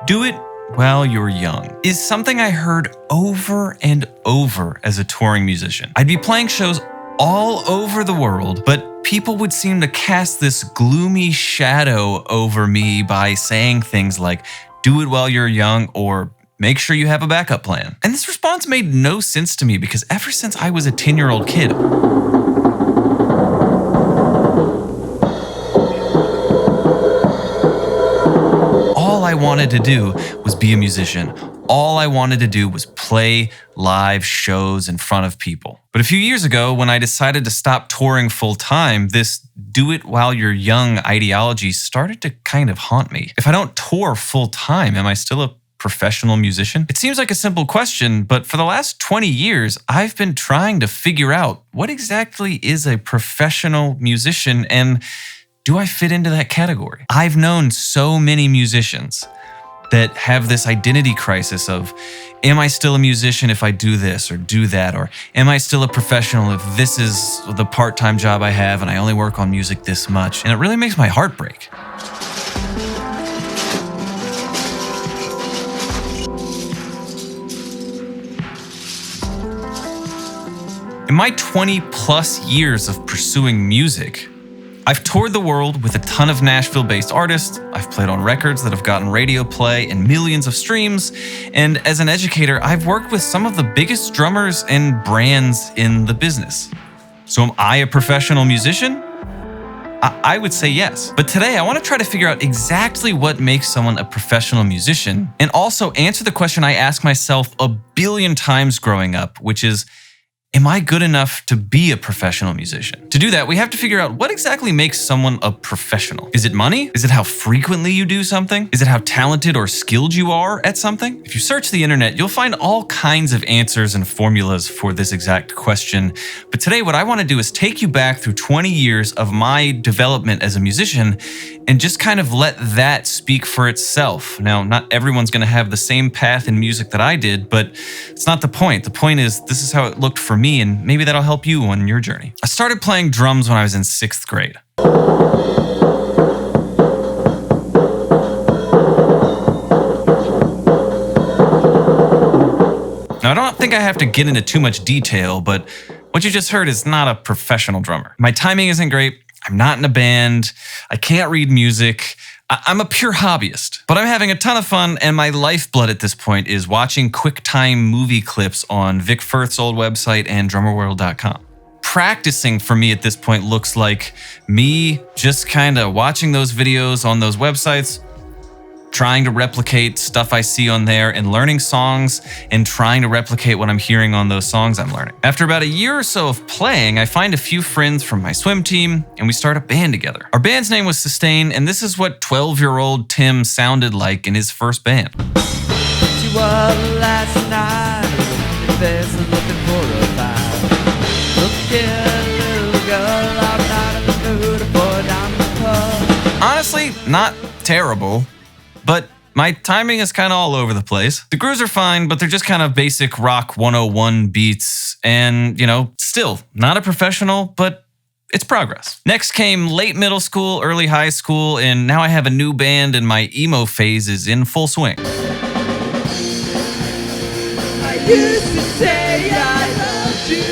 Do it while you're young is something I heard over and over as a touring musician. I'd be playing shows all over the world, but people would seem to cast this gloomy shadow over me by saying things like, do it while you're young, or make sure you have a backup plan. And this response made no sense to me because ever since I was a 10-year-old kid, all I wanted to do was be a musician. All I wanted to do was play live shows in front of people. But a few years ago, when I decided to stop touring full time, this do it while you're young ideology started to kind of haunt me. If I don't tour full time, am I still a professional musician? It seems like a simple question, but for the last 20 years, I've been trying to figure out what exactly is a professional musician and do I fit into that category? I've known so many musicians that have this identity crisis of, am I still a musician if I do this or do that? Or am I still a professional if this is the part-time job I have and I only work on music this much? And it really makes my heart break. In my 20 plus years of pursuing music, I've toured the world with a ton of Nashville-based artists. I've played on records that have gotten radio play and millions of streams. And as an educator, I've worked with some of the biggest drummers and brands in the business. So am I a professional musician? I would say yes. But today I want to try to figure out exactly what makes someone a professional musician and also answer the question I asked myself a billion times growing up, which is, am I good enough to be a professional musician? To do that, we have to figure out what exactly makes someone a professional. Is it money? Is it how frequently you do something? Is it how talented or skilled you are at something? If you search the internet, you'll find all kinds of answers and formulas for this exact question. But today, what I want to do is take you back through 20 years of my development as a musician and just kind of let that speak for itself. Now, not everyone's going to have the same path in music that I did, but it's not the point. The point is, this is how it looked for me, and maybe that'll help you on your journey. I started playing drums when I was in 6th grade. Now, I don't think I have to get into too much detail, but what you just heard is not a professional drummer. My timing isn't great. I'm not in a band. I can't read music. I'm a pure hobbyist, but I'm having a ton of fun, and my lifeblood at this point is watching QuickTime movie clips on Vic Firth's old website and drummerworld.com. Practicing for me at this point looks like me just kind of watching those videos on those websites, trying to replicate stuff I see on there and learning songs and trying to replicate what I'm hearing on those songs I'm learning. After about a year or so of playing, I find a few friends from my swim team and we start a band together. Our band's name was Sustain, and this is what 12-year-old Tim sounded like in his first band. You were last night, looking for a fight. Look at little girl, I'm not in the mood for a diamond pub. Honestly, not terrible. But my timing is kind of all over the place. The grooves are fine, but they're just kind of basic rock 101 beats. And, still not a professional, but it's progress. Next came late middle school, early high school, and now I have a new band and my emo phase is in full swing. I used to say I loved you.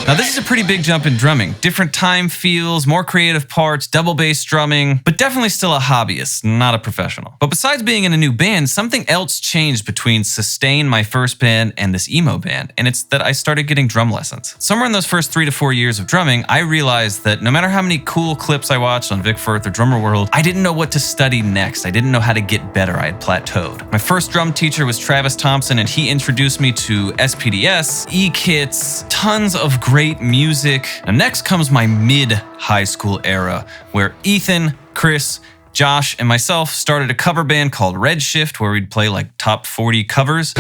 Now this is a pretty big jump in drumming. Different time feels, more creative parts, double bass drumming, but definitely still a hobbyist, not a professional. But besides being in a new band, something else changed between Sustain, my first band, and this emo band, and it's that I started getting drum lessons. Somewhere in those first 3 to 4 years of drumming, I realized that no matter how many cool clips I watched on Vic Firth or Drummer World, I didn't know what to study next. I didn't know how to get better. I had plateaued. My first drum teacher was Travis Thompson, and he introduced me to SPDS, E-kits, tons of great music. Now next comes my mid-high school era, where Ethan, Chris, Josh, and myself started a cover band called Redshift, where we'd play like top 40 covers.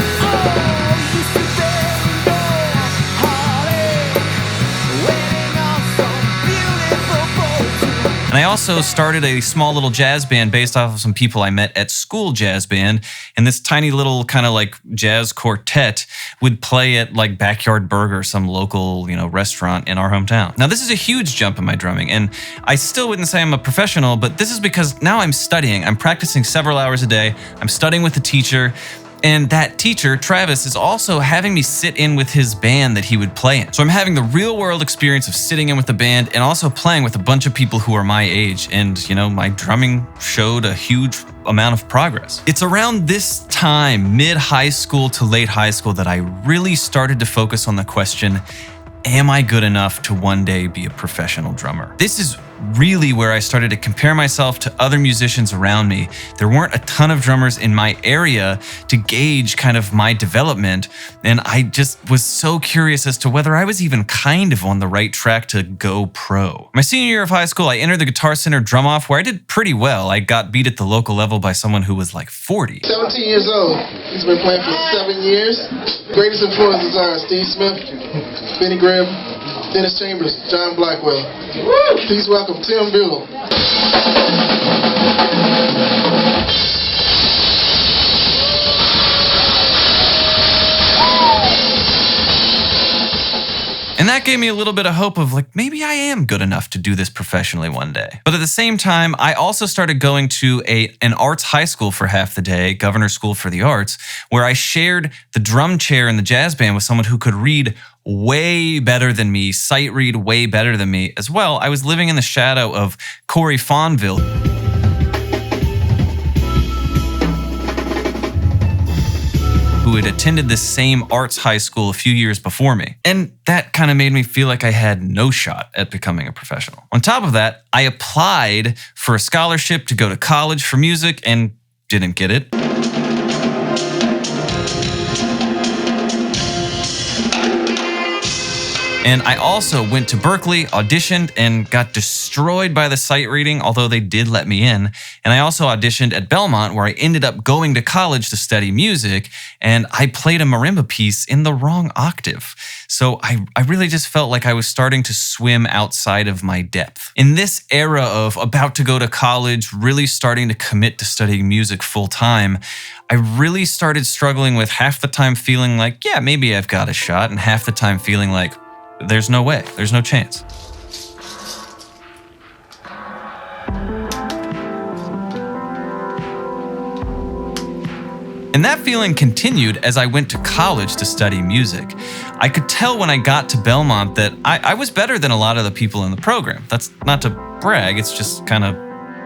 And I also started a small little jazz band based off of some people I met at school jazz band. And this tiny little kind of like jazz quartet would play at like Backyard Burger, some local, restaurant in our hometown. Now, this is a huge jump in my drumming, and I still wouldn't say I'm a professional, but this is because now I'm studying. I'm practicing several hours a day. I'm studying with a teacher. And that teacher, Travis, is also having me sit in with his band that he would play in. So I'm having the real world experience of sitting in with the band and also playing with a bunch of people who are my age. And, my drumming showed a huge amount of progress. It's around this time, mid high school to late high school, that I really started to focus on the question, am I good enough to one day be a professional drummer? This is really where I started to compare myself to other musicians around me. There weren't a ton of drummers in my area to gauge kind of my development, and I just was so curious as to whether I was even kind of on the right track to go pro. My senior year of high school, I entered the Guitar Center drum off where I did pretty well. I got beat at the local level by someone who was like 40. 17 years old. He's been playing for 7 years. Greatest influences are Steve Smith, Benny Graham, Dennis Chambers, John Blackwell. Please welcome Tim Buell. And that gave me a little bit of hope of like, maybe I am good enough to do this professionally one day. But at the same time, I also started going to an arts high school for half the day, Governor School for the Arts, where I shared the drum chair in the jazz band with someone who could read way better than me, sight read way better than me. As well, I was living in the shadow of Corey Fonville, who had attended the same arts high school a few years before me. And that kind of made me feel like I had no shot at becoming a professional. On top of that, I applied for a scholarship to go to college for music and didn't get it. And I also went to Berkeley, auditioned, and got destroyed by the sight reading, although they did let me in. And I also auditioned at Belmont, where I ended up going to college to study music, and I played a marimba piece in the wrong octave. So I really just felt like I was starting to swim outside of my depth. In this era of about to go to college, really starting to commit to studying music full time, I really started struggling with half the time feeling like, yeah, maybe I've got a shot, and half the time feeling like, there's no way, there's no chance. And that feeling continued as I went to college to study music. I could tell when I got to Belmont that I was better than a lot of the people in the program. That's not to brag, it's just kind of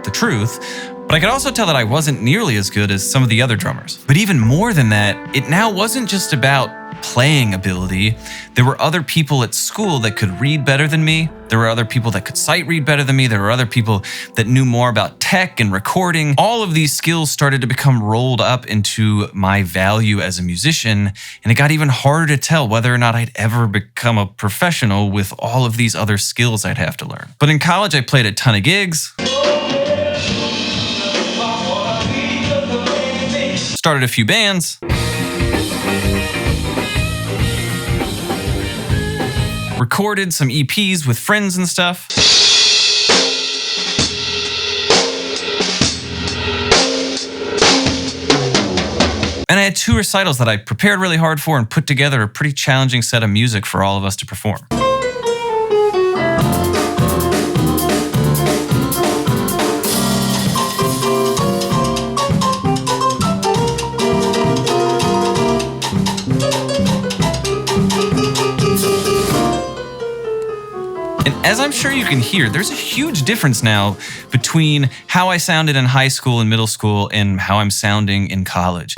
the truth. But I could also tell that I wasn't nearly as good as some of the other drummers. But even more than that, it now wasn't just about playing ability. There were other people at school that could read better than me. There were other people that could sight read better than me. There were other people that knew more about tech and recording. All of these skills started to become rolled up into my value as a musician, and it got even harder to tell whether or not I'd ever become a professional with all of these other skills I'd have to learn. But in college, I played a ton of gigs. Started a few bands. Recorded some EPs with friends and stuff. And I had 2 recitals that I prepared really hard for and put together a pretty challenging set of music for all of us to perform. As I'm sure you can hear, there's a huge difference now between how I sounded in high school and middle school and how I'm sounding in college.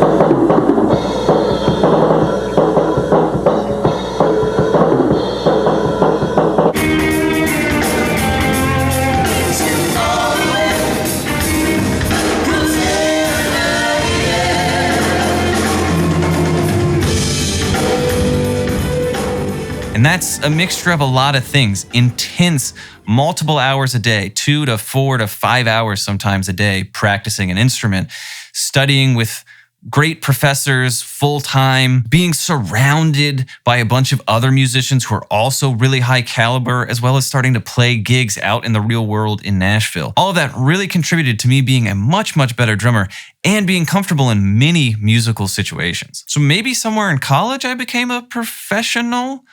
And that's a mixture of a lot of things. Intense, multiple hours a day, 2 to 4 to 5 hours sometimes a day, practicing an instrument, studying with great professors full-time, being surrounded by a bunch of other musicians who are also really high caliber, as well as starting to play gigs out in the real world in Nashville. All of that really contributed to me being a much, much better drummer and being comfortable in many musical situations. So maybe somewhere in college I became a professional?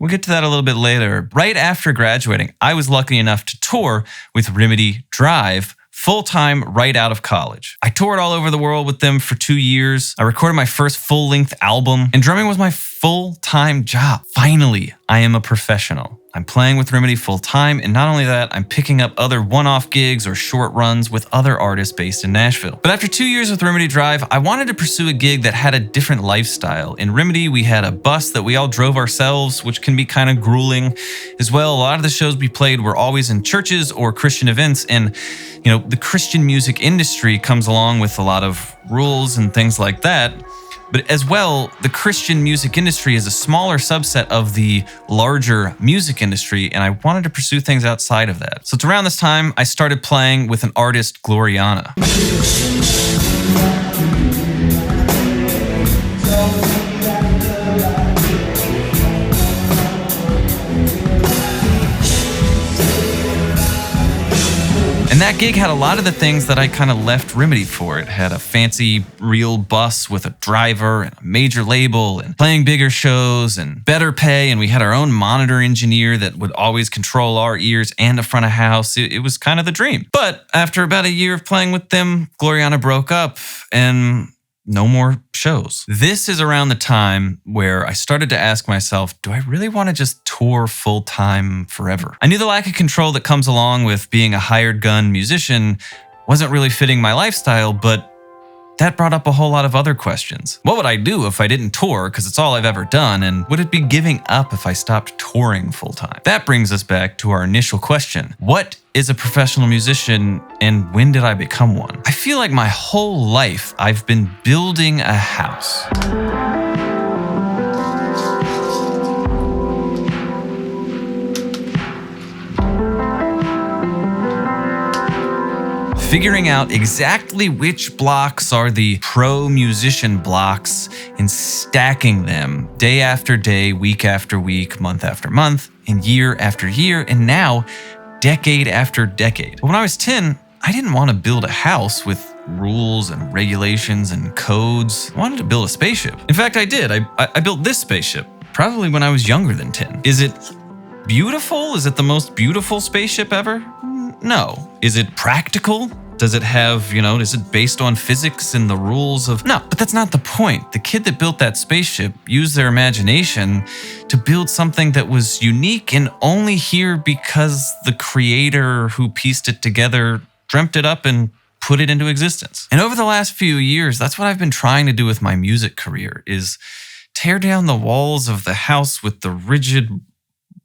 We'll get to that a little bit later. Right after graduating, I was lucky enough to tour with Remedy Drive full-time right out of college. I toured all over the world with them for 2 years. I recorded my first full-length album, and drumming was my full-time job. Finally, I am a professional. I'm playing with Remedy full-time, and not only that, I'm picking up other one-off gigs or short runs with other artists based in Nashville. But after 2 years with Remedy Drive, I wanted to pursue a gig that had a different lifestyle. In Remedy, we had a bus that we all drove ourselves, which can be kind of grueling. As well, a lot of the shows we played were always in churches or Christian events, and the Christian music industry comes along with a lot of rules and things like that. But as well, the Christian music industry is a smaller subset of the larger music industry, and I wanted to pursue things outside of that. So it's around this time I started playing with an artist, Gloriana. And that gig had a lot of the things that I kind of left Remedy for. It had a fancy real bus with a driver and a major label and playing bigger shows and better pay. And we had our own monitor engineer that would always control our ears and the front of house. It was kind of the dream. But after about a year of playing with them, Gloriana broke up and no more shows. This is around the time where I started to ask myself, do I really want to just tour full-time forever? I knew the lack of control that comes along with being a hired gun musician wasn't really fitting my lifestyle, but that brought up a whole lot of other questions. What would I do if I didn't tour, because it's all I've ever done, and would it be giving up if I stopped touring full-time? That brings us back to our initial question. What is a professional musician, and when did I become one? I feel like my whole life I've been building a house. Figuring out exactly which blocks are the pro musician blocks and stacking them day after day, week after week, month after month, and year after year, and now decade after decade. But when I was 10, I didn't want to build a house with rules and regulations and codes. I wanted to build a spaceship. In fact, I did. I built this spaceship, probably when I was younger than 10. Is it beautiful? Is it the most beautiful spaceship ever? No. Is it practical? Does it have, is it based on physics and the rules of... No, but that's not the point. The kid that built that spaceship used their imagination to build something that was unique and only here because the creator who pieced it together dreamt it up and put it into existence. And over the last few years, that's what I've been trying to do with my music career, is tear down the walls of the house with the rigid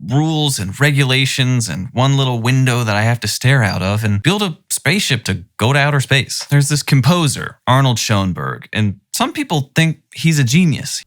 rules and regulations and one little window that I have to stare out of and build a spaceship to go to outer space. There's this composer, Arnold Schoenberg, and some people think he's a genius.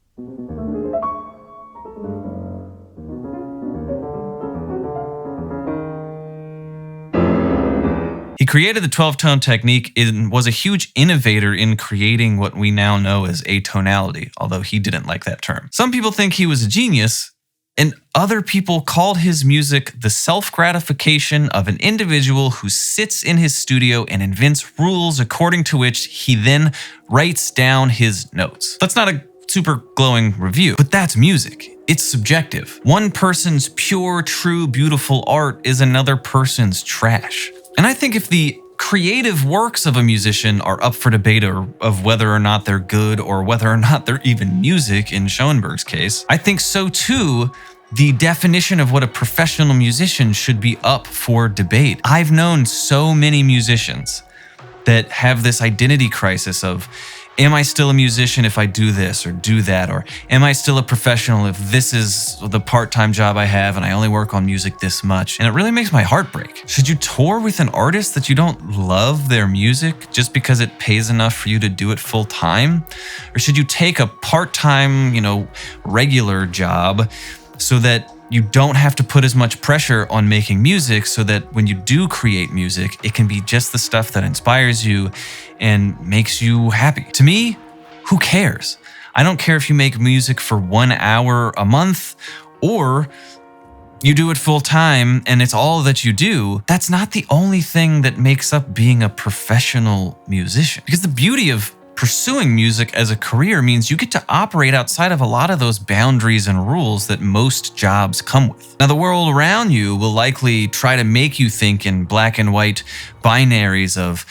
He created the 12-tone technique and was a huge innovator in creating what we now know as atonality, although he didn't like that term. Some people think he was a genius, and other people called his music the self-gratification of an individual who sits in his studio and invents rules according to which he then writes down his notes. That's not a super glowing review, but that's music. It's subjective. One person's pure, true, beautiful art is another person's trash. And I think if the creative works of a musician are up for debate of whether or not they're good or whether or not they're even music in Schoenberg's case, I think so too the definition of what a professional musician should be up for debate. I've known so many musicians that have this identity crisis of, am I still a musician if I do this or do that? Or am I still a professional if this is the part-time job I have and I only work on music this much? And it really makes my heart break. Should you tour with an artist that you don't love their music just because it pays enough for you to do it full time? Or should you take a part-time, regular job so that you don't have to put as much pressure on making music so that when you do create music, it can be just the stuff that inspires you and makes you happy. To me, who cares? I don't care if you make music for 1 hour a month or you do it full time and it's all that you do. That's not the only thing that makes up being a professional musician. Because the beauty of pursuing music as a career means you get to operate outside of a lot of those boundaries and rules that most jobs come with. Now, the world around you will likely try to make you think in black and white binaries of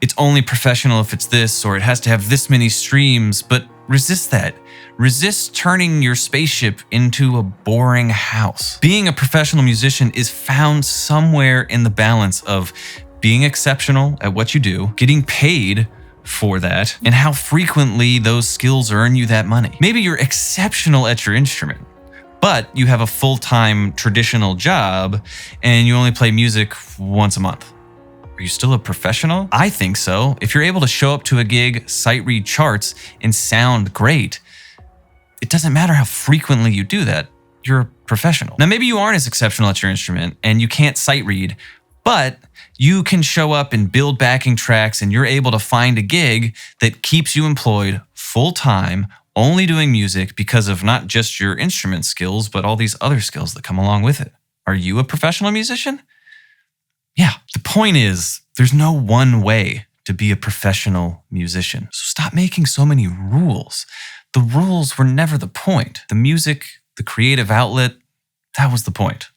it's only professional if it's this, or it has to have this many streams, but resist that. Resist turning your spaceship into a boring house. Being a professional musician is found somewhere in the balance of being exceptional at what you do, getting paid for that, and how frequently those skills earn you that money. Maybe you're exceptional at your instrument, but you have a full-time traditional job and you only play music once a month. Are you still a professional? I think so. If you're able to show up to a gig, sight read charts, and sound great, it doesn't matter how frequently you do that, you're a professional. Now, maybe you aren't as exceptional at your instrument and you can't sight read, but you can show up and build backing tracks and you're able to find a gig that keeps you employed full time, only doing music because of not just your instrument skills, but all these other skills that come along with it. Are you a professional musician? Yeah, the point is, there's no one way to be a professional musician. So stop making so many rules. The rules were never the point. The music, the creative outlet, that was the point.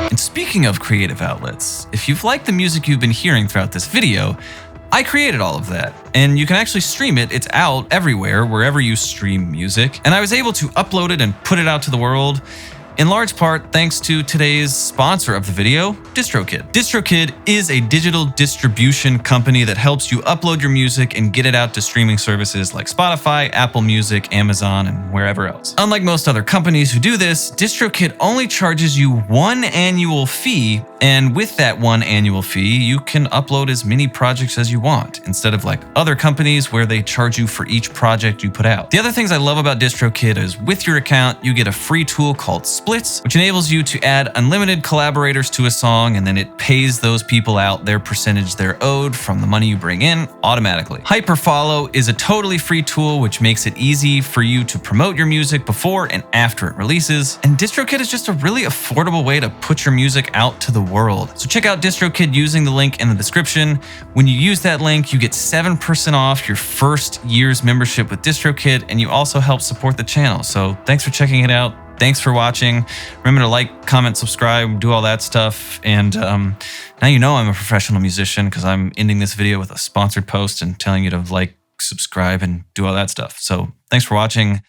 And speaking of creative outlets, if you've liked the music you've been hearing throughout this video, I created all of that, and you can actually stream it. It's out everywhere, wherever you stream music. And I was able to upload it and put it out to the world, in large part thanks to today's sponsor of the video, DistroKid. DistroKid is a digital distribution company that helps you upload your music and get it out to streaming services like Spotify, Apple Music, Amazon, and wherever else. Unlike most other companies who do this, DistroKid only charges you one annual fee, and with that one annual fee, you can upload as many projects as you want, instead of like other companies where they charge you for each project you put out. The other things I love about DistroKid is with your account, you get a free tool called Splits, which enables you to add unlimited collaborators to a song, and then it pays those people out their percentage they're owed from the money you bring in automatically. Hyperfollow is a totally free tool which makes it easy for you to promote your music before and after it releases. And DistroKid is just a really affordable way to put your music out to the world. So check out DistroKid using the link in the description. When you use that link, you get 7% off your first year's membership with DistroKid, and you also help support the channel. So thanks for checking it out. Thanks for watching. Remember to like, comment, subscribe, do all that stuff. And now you know I'm a professional musician because I'm ending this video with a sponsored post and telling you to like, subscribe, and do all that stuff. So thanks for watching.